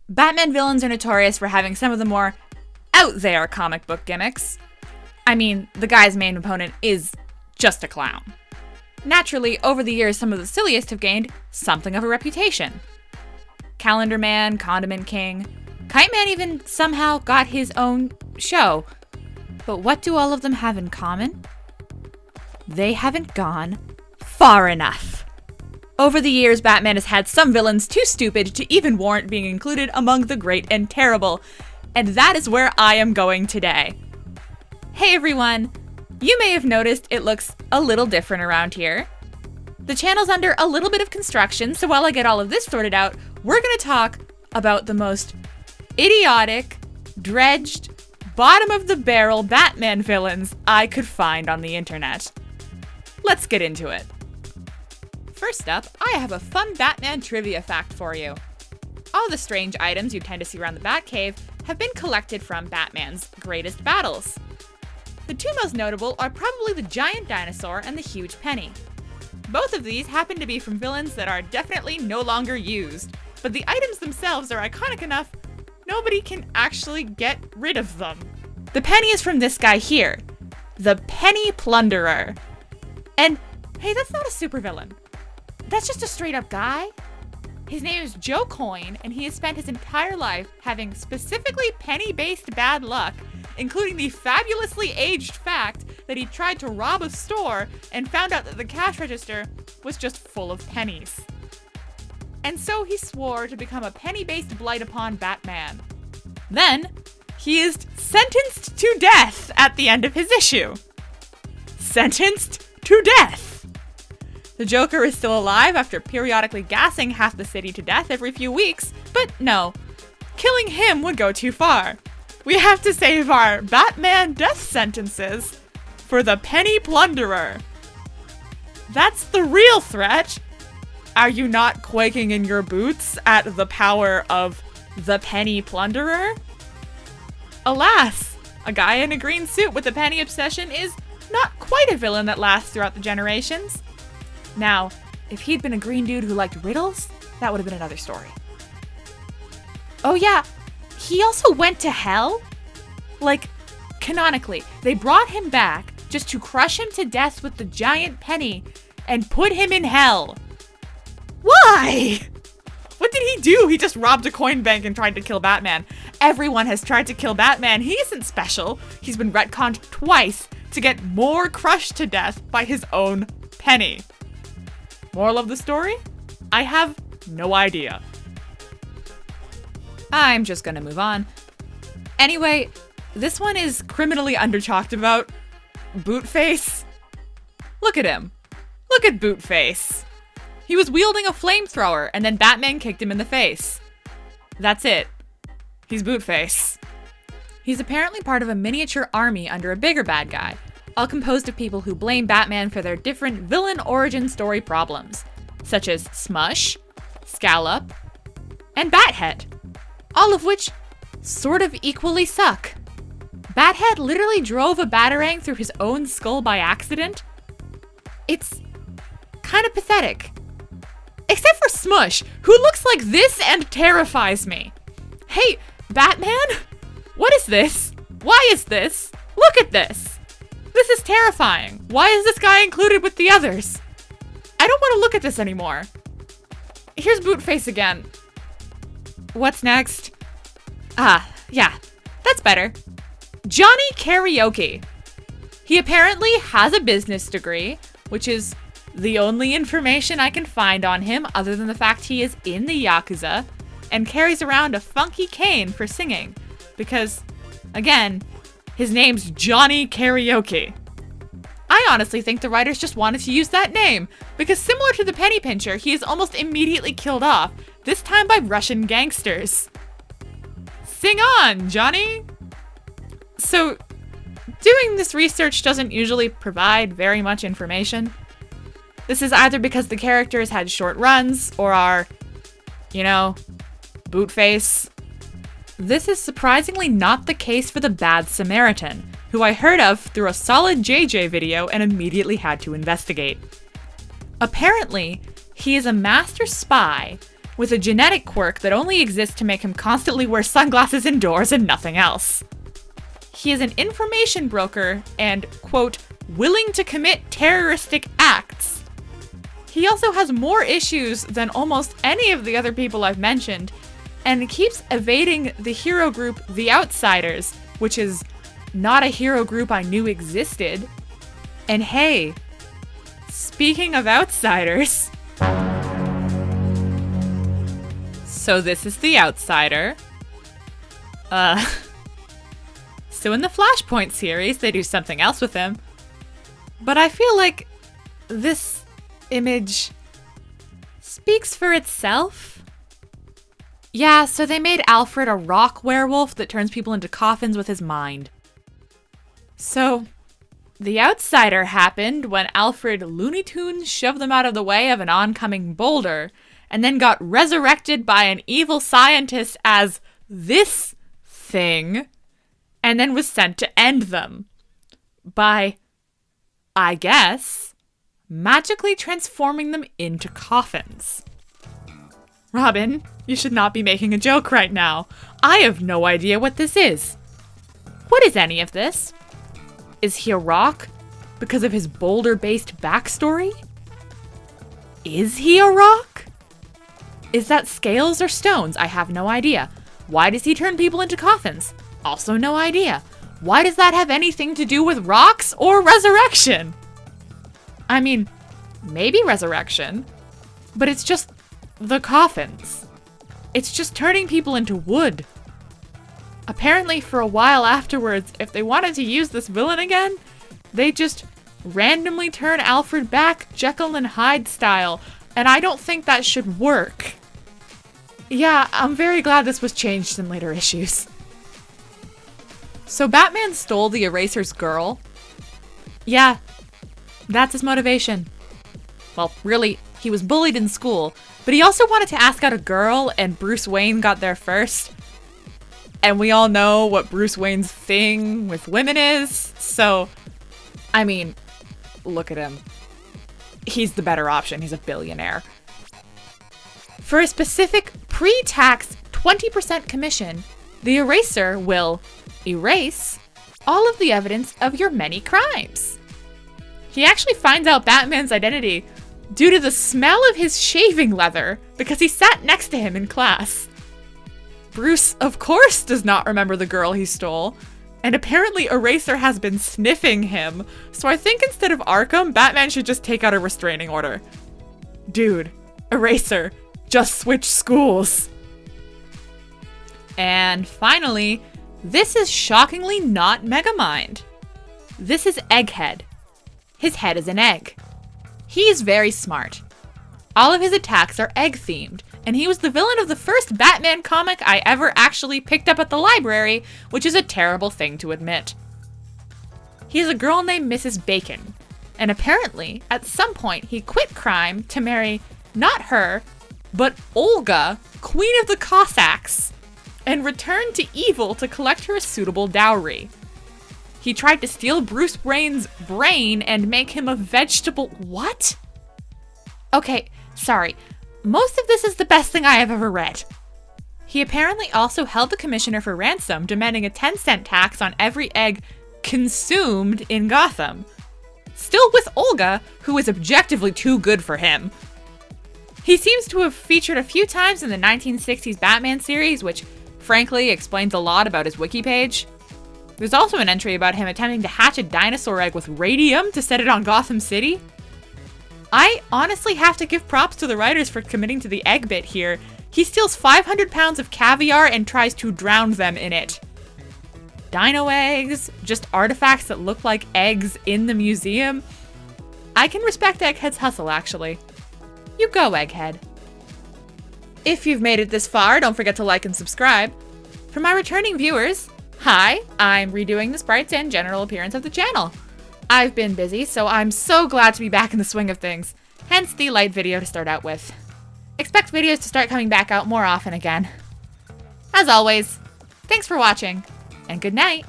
Batman villains are notorious for having some of the more out there comic book gimmicks. I mean, the guy's main opponent is just a clown. Naturally, over the years, some of the silliest have gained something of a reputation. Calendar Man, Condiment King, Kite Man even somehow got his own show. But what do all of them have in common? They haven't gone far enough. Over the years, Batman has had some villains too stupid to even warrant being included among the great and terrible, and that is where I am going today. Hey everyone! You may have noticed it looks a little different around here. The channel's under a little bit of construction, so while I get all of this sorted out, we're gonna talk about the most idiotic, dredged, bottom of the barrel Batman villains I could find on the internet. Let's get into it. First up, I have a fun Batman trivia fact for you. All the strange items you tend to see around the Batcave have been collected from Batman's greatest battles. The two most notable are probably the giant dinosaur and the huge penny. Both of these happen to be from villains that are definitely no longer used, but the items themselves are iconic enough nobody can actually get rid of them. The penny is from this guy here, the Penny Plunderer. And hey, that's not a supervillain. That's just a straight up guy. His name is Joe Coyne, and he has spent his entire life having specifically penny-based bad luck, including the fabulously aged fact that he tried to rob a store and found out that the cash register was just full of pennies. And so he swore to become a penny-based blight upon Batman. Then, he is sentenced to death at the end of his issue. Sentenced to death! The Joker is still alive after periodically gassing half the city to death every few weeks, but no, killing him would go too far. We have to save our Batman death sentences for the Penny Plunderer. That's the real threat. Are you not quaking in your boots at the power of the Penny Plunderer? Alas, a guy in a green suit with a penny obsession is not quite a villain that lasts throughout the generations. Now, if he'd been a green dude who liked riddles, that would have been another story. Oh yeah, he also went to hell? Like, canonically, they brought him back just to crush him to death with the giant penny and put him in hell. Why? What did he do? He just robbed a coin bank and tried to kill Batman. Everyone has tried to kill Batman. He isn't special. He's been retconned twice to get more crushed to death by his own penny. Moral of the story? I have no idea. I'm just gonna move on. Anyway, this one is criminally under-talked about. Bootface. Look at him. Look at Bootface. He was wielding a flamethrower and then Batman kicked him in the face. That's it. He's Bootface. He's apparently part of a miniature army under a bigger bad guy, all composed of people who blame Batman for their different villain origin story problems, such as Smush, Scallop, and Bathead, all of which sort of equally suck. Bathead literally drove a Batarang through his own skull by accident. It's kind of pathetic. Except for Smush, who looks like this and terrifies me. Hey, Batman? What is this? Why is this? Look at this. This is terrifying. Why is this guy included with the others? I don't want to look at this anymore. Here's Bootface again. What's next? Yeah, that's better. Johnny Karaoke. He apparently has a business degree, which is the only information I can find on him other than the fact he is in the Yakuza and carries around a funky cane for singing because, again, his name's Johnny Karaoke. I honestly think the writers just wanted to use that name because similar to the Penny Pincher, he is almost immediately killed off, this time by Russian gangsters. Sing on, Johnny! So, doing this research doesn't usually provide very much information. This is either because the characters had short runs or are, Bootface. This is surprisingly not the case for the Bad Samaritan, who I heard of through a solid JJ video and immediately had to investigate. Apparently, he is a master spy with a genetic quirk that only exists to make him constantly wear sunglasses indoors and nothing else. He is an information broker and, quote, willing to commit terroristic acts. He also has more issues than almost any of the other people I've mentioned, and keeps evading the hero group The Outsiders, which is not a hero group I knew existed. And hey, speaking of outsiders, so this is the outsider. So in the Flashpoint series, they do something else with him. But I feel like this image speaks for itself. Yeah, so they made Alfred a rock werewolf that turns people into coffins with his mind. So, the outsider happened when Alfred Looney Tunes shoved them out of the way of an oncoming boulder, and then got resurrected by an evil scientist as this thing, and then was sent to end them. By, I guess, magically transforming them into coffins. Robin, you should not be making a joke right now. I have no idea what this is. What is any of this? Is he a rock because of his boulder-based backstory? Is he a rock? Is that scales or stones? I have no idea. Why does he turn people into coffins? Also no idea. Why does that have anything to do with rocks or resurrection? I mean, maybe resurrection, but it's just the coffins. It's just turning people into wood. Apparently, for a while afterwards, if they wanted to use this villain again, they just randomly turn Alfred back Jekyll and Hyde style, and I don't think that should work. Yeah, I'm very glad this was changed in later issues. So Batman stole the Eraser's girl? Yeah, that's his motivation. Well, really, he was bullied in school, but he also wanted to ask out a girl, and Bruce Wayne got there first. And we all know what Bruce Wayne's thing with women is, so, I mean, look at him. He's the better option. He's a billionaire. For a specific pre-tax 20% commission, the Eraser will erase all of the evidence of your many crimes. He actually finds out Batman's identity due to the smell of his shaving leather because he sat next to him in class. Bruce, of course, does not remember the girl he stole, and apparently Eraser has been sniffing him, so I think instead of Arkham, Batman should just take out a restraining order. Dude, Eraser, just switch schools. And finally, this is shockingly not Megamind. This is Egghead. His head is an egg. He is very smart. All of his attacks are egg-themed, and he was the villain of the first Batman comic I ever actually picked up at the library, which is a terrible thing to admit. He has a girl named Mrs. Bacon, and apparently, at some point, he quit crime to marry not her, but Olga, Queen of the Cossacks, and returned to evil to collect her a suitable dowry. He tried to steal Bruce Wayne's brain and make him a vegetable. What? Okay, sorry. Most of this is the best thing I have ever read. He apparently also held the commissioner for ransom, demanding a 10-cent tax on every egg consumed in Gotham. Still with Olga, who is objectively too good for him. He seems to have featured a few times in the 1960s Batman series, which frankly explains a lot about his wiki page. There's also an entry about him attempting to hatch a dinosaur egg with radium to set it on Gotham City. I honestly have to give props to the writers for committing to the egg bit here. He steals 500 pounds of caviar and tries to drown them in it. Dino eggs, just artifacts that look like eggs in the museum. I can respect Egghead's hustle, actually. You go, Egghead. If you've made it this far, don't forget to like and subscribe. For my returning viewers, hi, I'm redoing the sprites and general appearance of the channel. I've been busy, so I'm so glad to be back in the swing of things, hence the light video to start out with. Expect videos to start coming back out more often again. As always, thanks for watching, and good night.